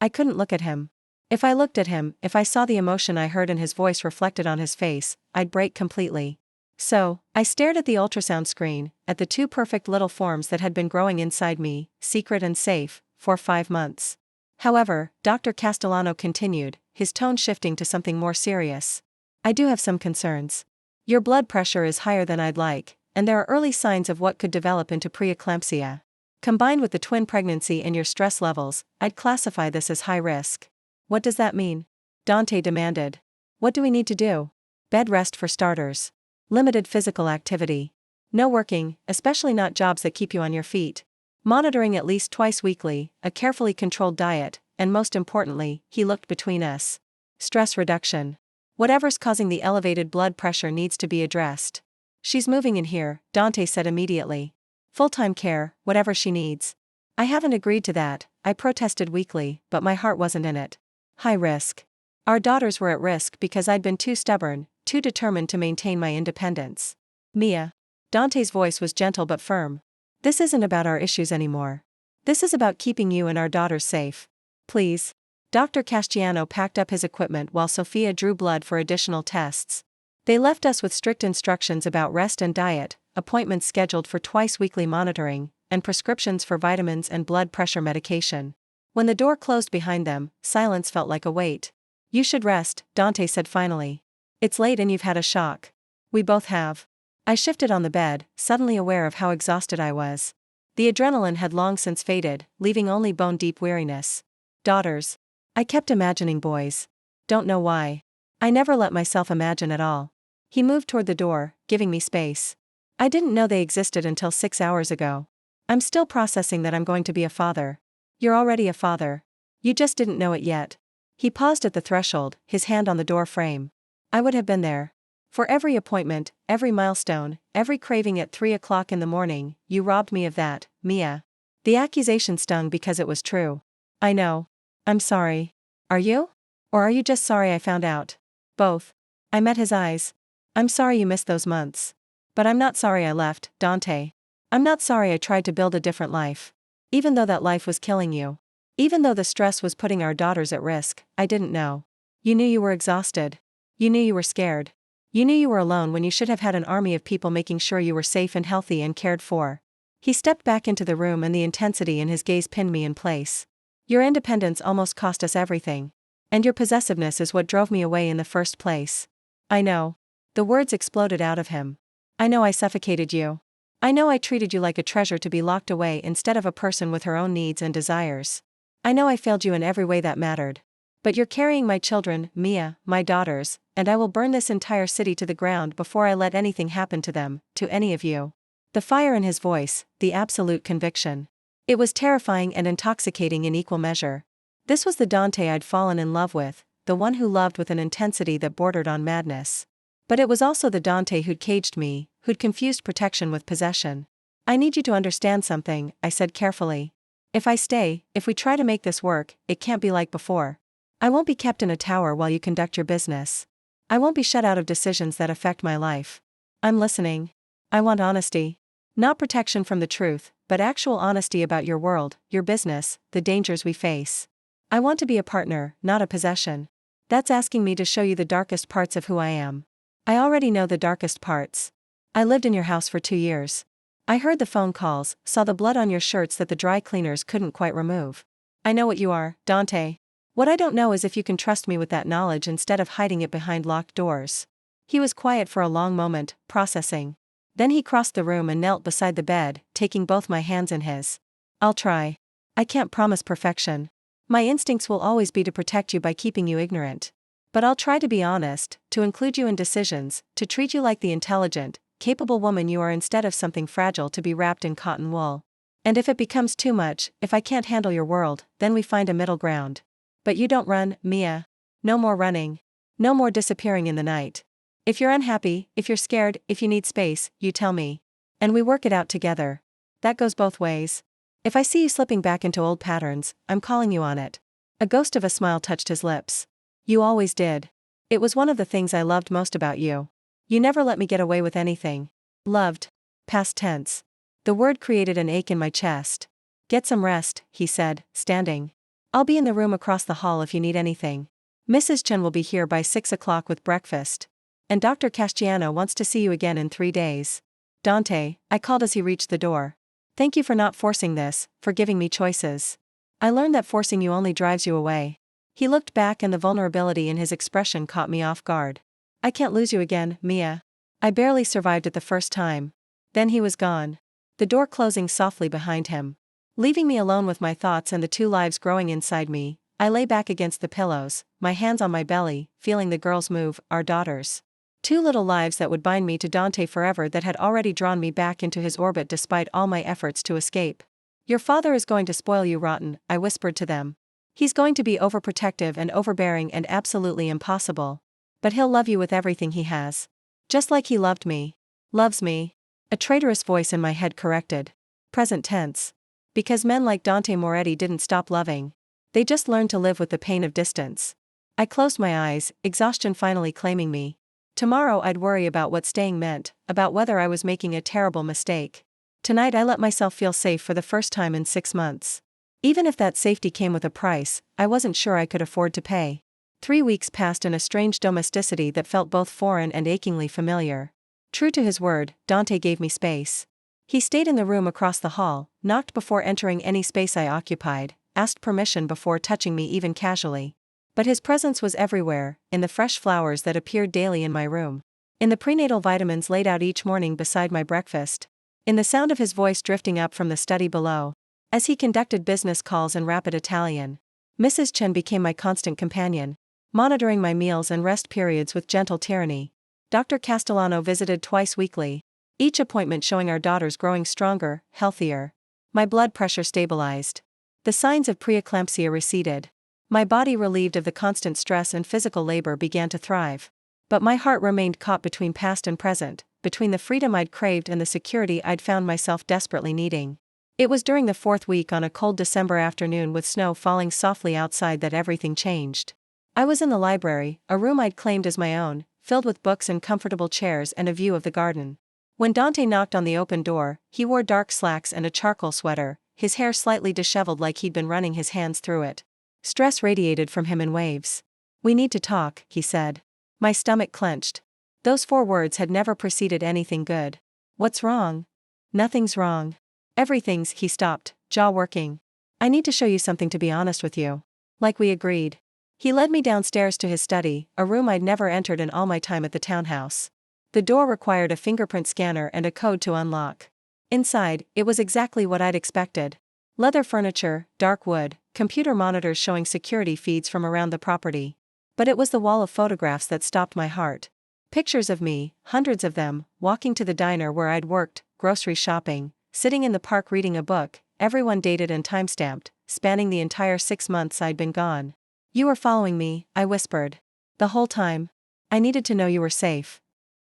I couldn't look at him. If I looked at him, if I saw the emotion I heard in his voice reflected on his face, I'd break completely. So, I stared at the ultrasound screen, at the 2 perfect little forms that had been growing inside me, secret and safe, for 5 months. However, Dr. Castellano continued, his tone shifting to something more serious. I do have some concerns. Your blood pressure is higher than I'd like, and there are early signs of what could develop into preeclampsia. Combined with the twin pregnancy and your stress levels, I'd classify this as high risk. What does that mean? Dante demanded. What do we need to do? Bed rest for starters. Limited physical activity. No working, especially not jobs that keep you on your feet. Monitoring at least twice weekly, a carefully controlled diet, and most importantly, he looked between us. Stress reduction. Whatever's causing the elevated blood pressure needs to be addressed. She's moving in here, Dante said immediately. Full-time care, whatever she needs. I haven't agreed to that, I protested weakly, but my heart wasn't in it. High risk. Our daughters were at risk because I'd been too stubborn, too determined to maintain my independence. Mia. Dante's voice was gentle but firm. This isn't about our issues anymore. This is about keeping you and our daughters safe. Please. Dr. Castiano packed up his equipment while Sophia drew blood for additional tests. They left us with strict instructions about rest and diet, appointments scheduled for twice-weekly monitoring, and prescriptions for vitamins and blood pressure medication. When the door closed behind them, silence felt like a weight. You should rest, Dante said finally. It's late and you've had a shock. We both have. I shifted on the bed, suddenly aware of how exhausted I was. The adrenaline had long since faded, leaving only bone-deep weariness. Daughters. I kept imagining boys. Don't know why. I never let myself imagine at all. He moved toward the door, giving me space. I didn't know they existed until 6 hours ago. I'm still processing that I'm going to be a father. You're already a father. You just didn't know it yet. He paused at the threshold, his hand on the door frame. I would have been there. For every appointment, every milestone, every craving at 3 o'clock in the morning, you robbed me of that, Mia. The accusation stung because it was true. I know. I'm sorry. Are you? Or are you just sorry I found out? Both. I met his eyes. I'm sorry you missed those months. But I'm not sorry I left, Dante. I'm not sorry I tried to build a different life. Even though that life was killing you. Even though the stress was putting our daughters at risk, I didn't know. You knew you were exhausted. You knew you were scared. You knew you were alone when you should have had an army of people making sure you were safe and healthy and cared for. He stepped back into the room and the intensity in his gaze pinned me in place. Your independence almost cost us everything. And your possessiveness is what drove me away in the first place. I know. The words exploded out of him. I know I suffocated you. I know I treated you like a treasure to be locked away instead of a person with her own needs and desires. I know I failed you in every way that mattered. But you're carrying my children, Mia, my daughters, and I will burn this entire city to the ground before I let anything happen to them, to any of you. The fire in his voice, the absolute conviction. It was terrifying and intoxicating in equal measure. This was the Dante I'd fallen in love with, the one who loved with an intensity that bordered on madness. But it was also the Dante who'd caged me, who'd confused protection with possession. I need you to understand something, I said carefully. If I stay, if we try to make this work, it can't be like before. I won't be kept in a tower while you conduct your business. I won't be shut out of decisions that affect my life. I'm listening. I want honesty. Not protection from the truth, but actual honesty about your world, your business, the dangers we face. I want to be a partner, not a possession. That's asking me to show you the darkest parts of who I am. I already know the darkest parts. I lived in your house for 2 years. I heard the phone calls, saw the blood on your shirts that the dry cleaners couldn't quite remove. I know what you are, Dante. What I don't know is if you can trust me with that knowledge instead of hiding it behind locked doors. He was quiet for a long moment, processing. Then he crossed the room and knelt beside the bed, taking both my hands in his. I'll try. I can't promise perfection. My instincts will always be to protect you by keeping you ignorant. But I'll try to be honest, to include you in decisions, to treat you like the intelligent, capable woman you are instead of something fragile to be wrapped in cotton wool. And if it becomes too much, if I can't handle your world, then we find a middle ground. But you don't run, Mia. No more running. No more disappearing in the night. If you're unhappy, if you're scared, if you need space, you tell me. And we work it out together. That goes both ways. If I see you slipping back into old patterns, I'm calling you on it. A ghost of a smile touched his lips. You always did. It was one of the things I loved most about you. You never let me get away with anything. Loved. Past tense. The word created an ache in my chest. Get some rest, he said, standing. I'll be in the room across the hall if you need anything. Mrs. Chen will be here by 6 o'clock with breakfast. And Dr. Castiano wants to see you again in 3 days. Dante, I called as he reached the door. Thank you for not forcing this, for giving me choices. I learned that forcing you only drives you away. He looked back and the vulnerability in his expression caught me off guard. I can't lose you again, Mia. I barely survived it the first time. Then he was gone. The door closing softly behind him. Leaving me alone with my thoughts and the 2 lives growing inside me, I lay back against the pillows, my hands on my belly, feeling the girls move, our daughters. 2 little lives that would bind me to Dante forever that had already drawn me back into his orbit despite all my efforts to escape. Your father is going to spoil you rotten, I whispered to them. He's going to be overprotective and overbearing and absolutely impossible. But he'll love you with everything he has. Just like he loved me. Loves me. A traitorous voice in my head corrected. Present tense. Because men like Dante Moretti didn't stop loving. They just learned to live with the pain of distance. I closed my eyes, exhaustion finally claiming me. Tomorrow I'd worry about what staying meant, about whether I was making a terrible mistake. Tonight I let myself feel safe for the first time in 6 months. Even if that safety came with a price, I wasn't sure I could afford to pay. 3 weeks passed in a strange domesticity that felt both foreign and achingly familiar. True to his word, Dante gave me space. He stayed in the room across the hall, knocked before entering any space I occupied, asked permission before touching me even casually. But his presence was everywhere, in the fresh flowers that appeared daily in my room, in the prenatal vitamins laid out each morning beside my breakfast, in the sound of his voice drifting up from the study below, as he conducted business calls in rapid Italian. Mrs. Chen became my constant companion, monitoring my meals and rest periods with gentle tyranny. Dr. Castellano visited twice weekly, each appointment showing our daughters growing stronger, healthier. My blood pressure stabilized. The signs of preeclampsia receded. My body, relieved of the constant stress and physical labor, began to thrive. But my heart remained caught between past and present, between the freedom I'd craved and the security I'd found myself desperately needing. It was during the 4th week, on a cold December afternoon with snow falling softly outside, that everything changed. I was in the library, a room I'd claimed as my own, filled with books and comfortable chairs and a view of the garden. When Dante knocked on the open door, he wore dark slacks and a charcoal sweater, his hair slightly disheveled like he'd been running his hands through it. Stress radiated from him in waves. "We need to talk," he said. My stomach clenched. Those 4 words had never preceded anything good. "What's wrong?" "Nothing's wrong. Everything's," he stopped, jaw working. "I need to show you something, to be honest with you." Like we agreed. He led me downstairs to his study, a room I'd never entered in all my time at the townhouse. The door required a fingerprint scanner and a code to unlock. Inside, it was exactly what I'd expected. Leather furniture, dark wood, computer monitors showing security feeds from around the property. But it was the wall of photographs that stopped my heart. Pictures of me, hundreds of them, walking to the diner where I'd worked, grocery shopping, sitting in the park reading a book, everyone dated and timestamped, spanning the entire 6 months I'd been gone. "You were following me," I whispered. "The whole time. I needed to know you were safe."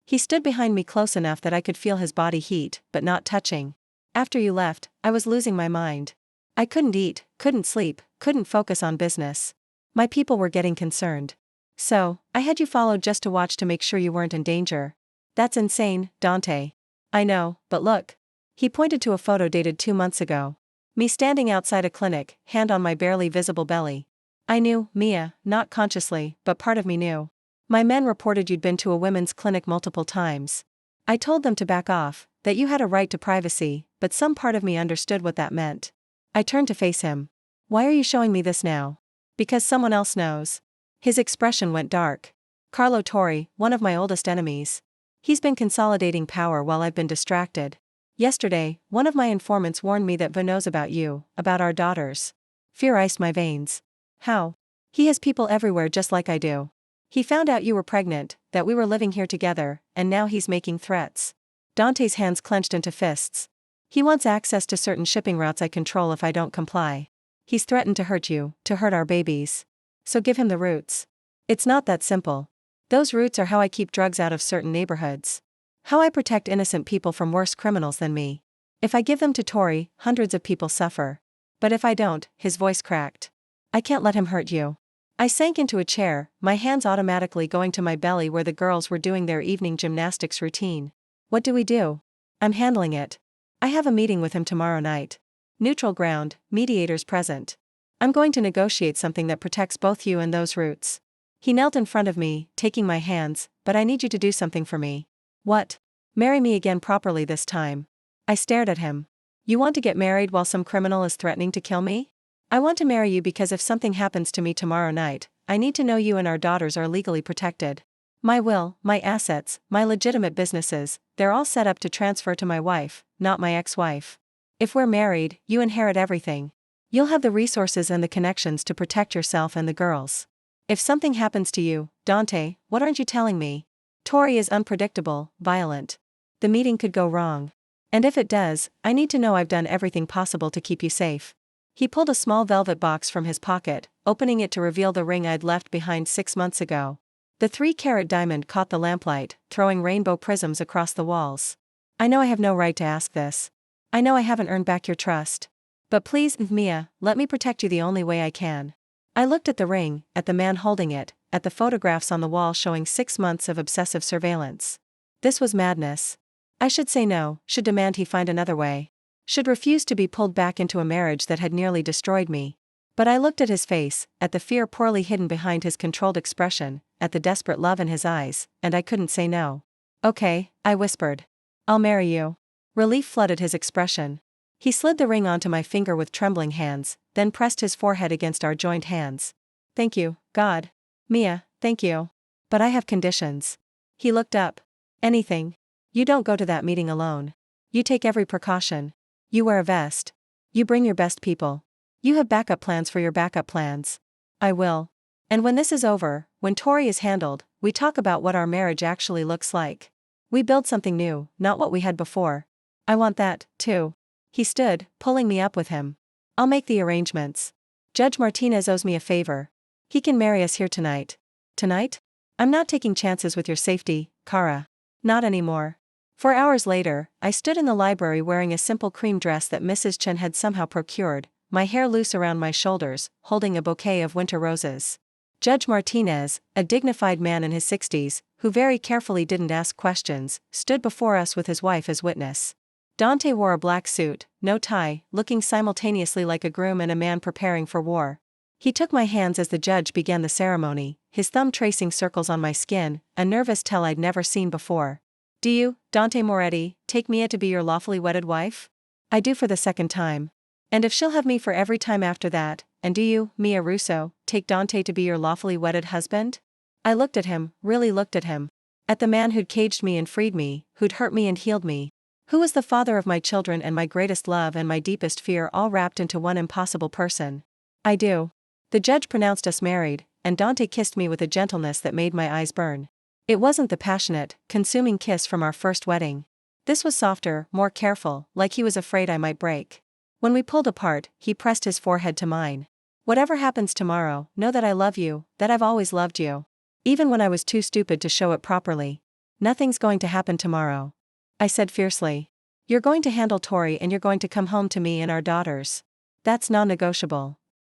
He stood behind me close enough that I could feel his body heat, but not touching. "After you left, I was losing my mind. I couldn't eat, couldn't sleep, couldn't focus on business. My people were getting concerned. So, I had you followed just to watch, to make sure you weren't in danger." "That's insane, Dante." "I know, but look." He pointed to a photo dated 2 months ago. Me standing outside a clinic, hand on my barely visible belly. I knew, Mia, not consciously, but part of me knew. "My men reported you'd been to a women's clinic multiple times. I told them to back off, that you had a right to privacy, but some part of me understood what that meant." I turned to face him. "Why are you showing me this now?" "Because someone else knows." His expression went dark. "Carlo Torri, one of my oldest enemies. He's been consolidating power while I've been distracted. Yesterday, one of my informants warned me that Va knows about you, about our daughters." Fear iced my veins. "How?" "He has people everywhere just like I do. He found out you were pregnant, that we were living here together, and now he's making threats." Dante's hands clenched into fists. "He wants access to certain shipping routes I control if I don't comply. He's threatened to hurt you, to hurt our babies. So give him the routes." "It's not that simple. Those routes are how I keep drugs out of certain neighborhoods. How I protect innocent people from worse criminals than me. If I give them to Torri, hundreds of people suffer. But if I don't," his voice cracked, "I can't let him hurt you." I sank into a chair, my hands automatically going to my belly where the girls were doing their evening gymnastics routine. "What do we do?" "I'm handling it. I have a meeting with him tomorrow night. Neutral ground, mediators present. I'm going to negotiate something that protects both you and those routes." He knelt in front of me, taking my hands. "But I need you to do something for me." "What?" "Marry me again, properly this time." I stared at him. "You want to get married while some criminal is threatening to kill me?" "I want to marry you because if something happens to me tomorrow night, I need to know you and our daughters are legally protected. My will, my assets, my legitimate businesses, they're all set up to transfer to my wife, not my ex-wife. If we're married, you inherit everything. You'll have the resources and the connections to protect yourself and the girls. If something happens to you, Dante, what aren't you telling me? Torri is unpredictable, violent. The meeting could go wrong. And if it does, I need to know I've done everything possible to keep you safe." He pulled a small velvet box from his pocket, opening it to reveal the ring I'd left behind 6 months ago. The 3-carat diamond caught the lamplight, throwing rainbow prisms across the walls. "I know I have no right to ask this. I know I haven't earned back your trust. But please, Mia, let me protect you the only way I can." I looked at the ring, at the man holding it, at the photographs on the wall showing 6 months of obsessive surveillance. This was madness. I should say no, should demand he find another way. Should refuse to be pulled back into a marriage that had nearly destroyed me. But I looked at his face, at the fear poorly hidden behind his controlled expression, at the desperate love in his eyes, and I couldn't say no. Okay, I whispered. I'll marry you. Relief flooded his expression. He slid the ring onto my finger with trembling hands, then pressed his forehead against our joined hands. Thank you, God. Mia, thank you. But I have conditions. He looked up. Anything. You don't go to that meeting alone. You take every precaution. You wear a vest. You bring your best people. You have backup plans for your backup plans. I will. And when this is over, when Tori is handled, we talk about what our marriage actually looks like. We build something new, not what we had before. I want that, too. He stood, pulling me up with him. I'll make the arrangements. Judge Martinez owes me a favor. He can marry us here tonight. Tonight? I'm not taking chances with your safety, Kara. Not anymore. 4 hours later, I stood in the library wearing a simple cream dress that Mrs. Chen had somehow procured, my hair loose around my shoulders, holding a bouquet of winter roses. Judge Martinez, a dignified man in his 60s, who very carefully didn't ask questions, stood before us with his wife as witness. Dante wore a black suit, no tie, looking simultaneously like a groom and a man preparing for war. He took my hands as the judge began the ceremony, his thumb tracing circles on my skin, a nervous tell I'd never seen before. Do you, Dante Moretti, take Mia to be your lawfully wedded wife? I do for the second time. And if she'll have me for every time after that, and do you, Mia Russo, take Dante to be your lawfully wedded husband? I looked at him, really looked at him. At the man who'd caged me and freed me, who'd hurt me and healed me. Who was the father of my children and my greatest love and my deepest fear all wrapped into one impossible person. I do. The judge pronounced us married, and Dante kissed me with a gentleness that made my eyes burn. It wasn't the passionate, consuming kiss from our first wedding. This was softer, more careful, like he was afraid I might break. When we pulled apart, he pressed his forehead to mine. Whatever happens tomorrow, know that I love you, that I've always loved you. Even when I was too stupid to show it properly. Nothing's going to happen tomorrow. I said fiercely. You're going to handle Tori and you're going to come home to me and our daughters. That's non-negotiable.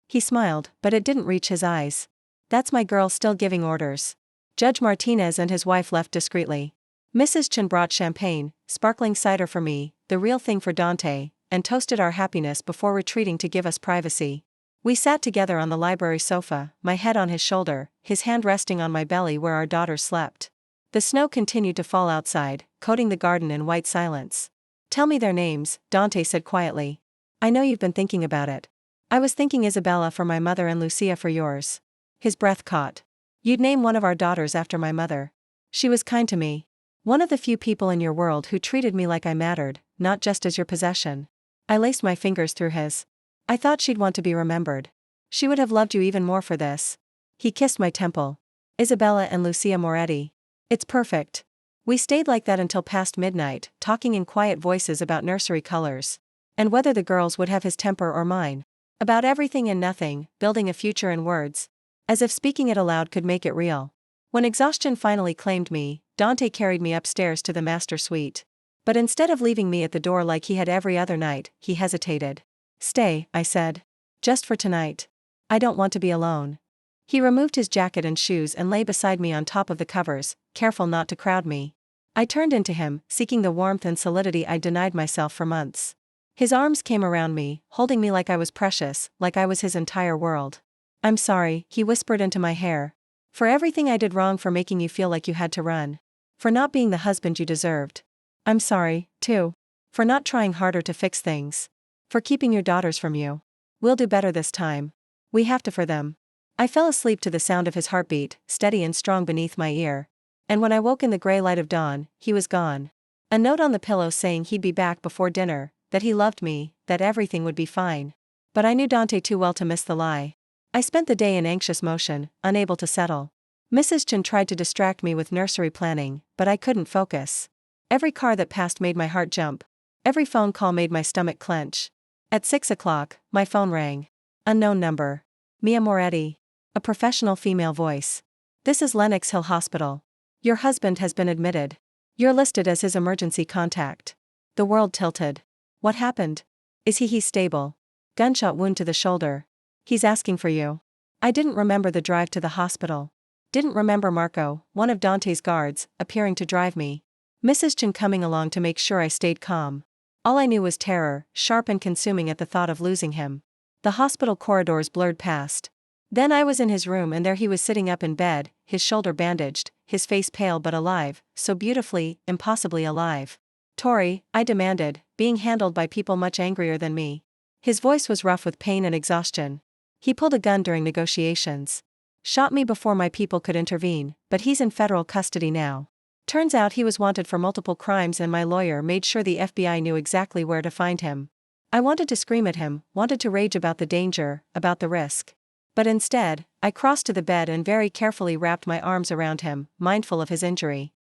He smiled, but it didn't reach his eyes. That's my girl still giving orders. Judge Martinez and his wife left discreetly. Mrs. Chen brought champagne, sparkling cider for me, the real thing for Dante, and toasted our happiness before retreating to give us privacy. We sat together on the library sofa, my head on his shoulder, his hand resting on my belly where our daughters slept. The snow continued to fall outside, coating the garden in white silence. Tell me their names, Dante said quietly. I know you've been thinking about it. I was thinking Isabella for my mother and Lucia for yours. His breath caught. You'd name one of our daughters after my mother. She was kind to me. One of the few people in your world who treated me like I mattered, not just as your possession. I laced my fingers through his. I thought she'd want to be remembered. She would have loved you even more for this. He kissed my temple. Isabella and Lucia Moretti. It's perfect. We stayed like that until past midnight, talking in quiet voices about nursery colors. And whether the girls would have his temper or mine. About everything and nothing, building a future in words. As if speaking it aloud could make it real. When exhaustion finally claimed me, Dante carried me upstairs to the master suite. But instead of leaving me at the door like he had every other night, he hesitated. Stay, I said. Just for tonight. I don't want to be alone. He removed his jacket and shoes and lay beside me on top of the covers, careful not to crowd me. I turned into him, seeking the warmth and solidity I'd denied myself for months. His arms came around me, holding me like I was precious, like I was his entire world. I'm sorry, he whispered into my hair. For everything I did wrong, for making you feel like you had to run. For not being the husband you deserved. I'm sorry, too. For not trying harder to fix things. For keeping your daughters from you. We'll do better this time. We have to for them. I fell asleep to the sound of his heartbeat, steady and strong beneath my ear. And when I woke in the gray light of dawn, he was gone. A note on the pillow saying he'd be back before dinner, that he loved me, that everything would be fine. But I knew Dante too well to miss the lie. I spent the day in anxious motion, unable to settle. Mrs. Chen tried to distract me with nursery planning, but I couldn't focus. Every car that passed made my heart jump. Every phone call made my stomach clench. At 6 o'clock, my phone rang. Unknown number. Mia Moretti. A professional female voice. This is Lenox Hill Hospital. Your husband has been admitted. You're listed as his emergency contact. The world tilted. What happened? Is he stable? Gunshot wound to the shoulder. He's asking for you. I didn't remember the drive to the hospital. Didn't remember Marco, one of Dante's guards, appearing to drive me. Mrs. Chen coming along to make sure I stayed calm. All I knew was terror, sharp and consuming at the thought of losing him. The hospital corridors blurred past. Then I was in his room and there he was sitting up in bed, his shoulder bandaged, his face pale but alive, so beautifully, impossibly alive. "Tori," I demanded, being handled by people much angrier than me. His voice was rough with pain and exhaustion. He pulled a gun during negotiations. Shot me before my people could intervene, but he's in federal custody now. Turns out he was wanted for multiple crimes and my lawyer made sure the FBI knew exactly where to find him. I wanted to scream at him, wanted to rage about the danger, about the risk. But instead, I crossed to the bed and very carefully wrapped my arms around him, mindful of his injury.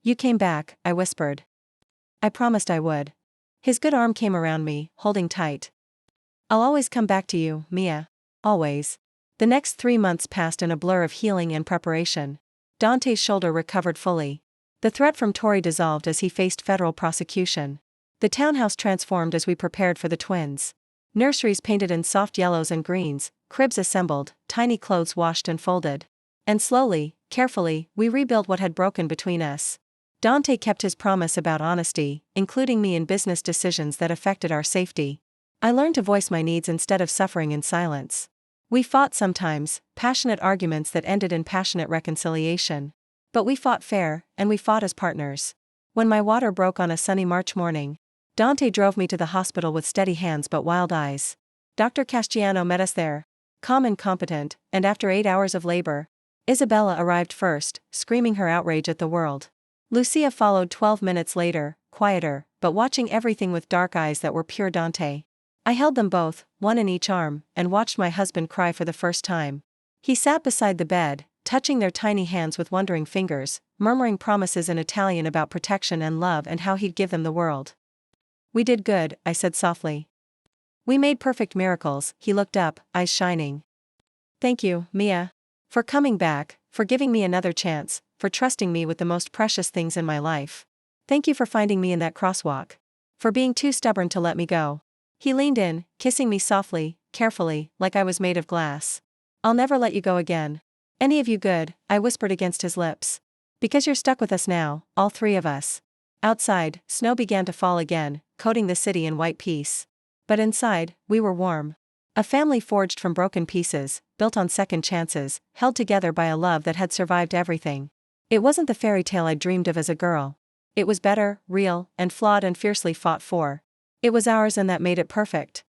"You came back," I whispered. "I promised I would." His good arm came around me, holding tight. "I'll always come back to you, Mia. Always." The next 3 months passed in a blur of healing and preparation. Dante's shoulder recovered fully. The threat from Tori dissolved as he faced federal prosecution. The townhouse transformed as we prepared for the twins. Nurseries painted in soft yellows and greens, cribs assembled, tiny clothes washed and folded. And slowly, carefully, we rebuilt what had broken between us. Dante kept his promise about honesty, including me in business decisions that affected our safety. I learned to voice my needs instead of suffering in silence. We fought sometimes, passionate arguments that ended in passionate reconciliation. But we fought fair, and we fought as partners. When my water broke on a sunny March morning, Dante drove me to the hospital with steady hands but wild eyes. Dr. Castiano met us there, calm and competent, and after 8 hours of labor, Isabella arrived first, screaming her outrage at the world. Lucia followed 12 minutes later, quieter, but watching everything with dark eyes that were pure Dante. I held them both, one in each arm, and watched my husband cry for the first time. He sat beside the bed, touching their tiny hands with wondering fingers, murmuring promises in Italian about protection and love and how he'd give them the world. "We did good," I said softly. "We made perfect miracles." He looked up, eyes shining. "Thank you, Mia. For coming back, for giving me another chance, for trusting me with the most precious things in my life. Thank you for finding me in that crosswalk. For being too stubborn to let me go." He leaned in, kissing me softly, carefully, like I was made of glass. "I'll never let you go again. Any of you good," I whispered against his lips. "Because you're stuck with us now, all 3 of us." Outside, snow began to fall again, coating the city in white peace. But inside, we were warm. A family forged from broken pieces, built on second chances, held together by a love that had survived everything. It wasn't the fairy tale I dreamed of as a girl. It was better, real, and flawed and fiercely fought for. It was ours and that made it perfect.